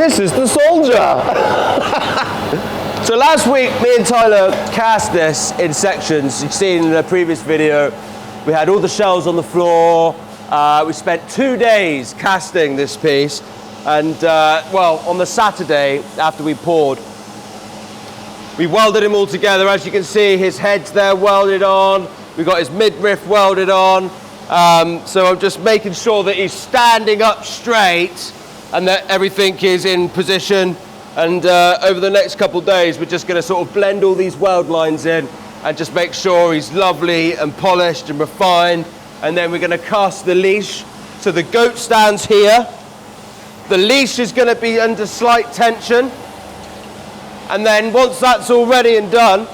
this is the soldier. So last week, me and Tyler cast this in sections. You've seen in the previous video, we had all the shells on the floor. We spent 2 days casting this piece. And well, on the Saturday, after we poured, we welded him all together. As you can see, his head's there welded on. We got his midriff welded on. So I'm just making sure that he's standing up straight and that everything is in position. And over the next couple of days, we're just going to sort of blend all these weld lines in and just make sure he's lovely and polished and refined. And then we're going to cast the leash. So the goat stands here. The leash is going to be under slight tension. And then once that's all ready and done,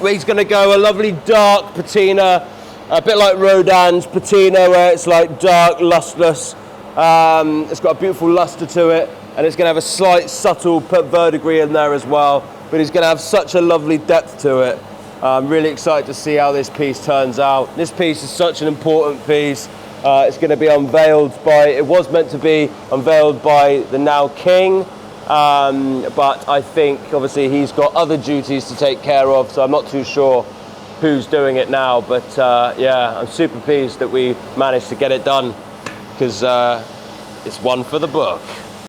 he's going to go a lovely dark patina, a bit like Rodin's patina, where it's like dark, lustreless. It's got a beautiful luster to it. And it's going to have a slight subtle verdigris in there as well, but it's going to have such a lovely depth to it. I'm really excited to see how this piece turns out. This piece is such an important piece. It's going to be unveiled by, it was meant to be unveiled by the now king, but I think obviously he's got other duties to take care of, so I'm not too sure who's doing it now, but yeah, I'm super pleased that we managed to get it done, because it's one for the book.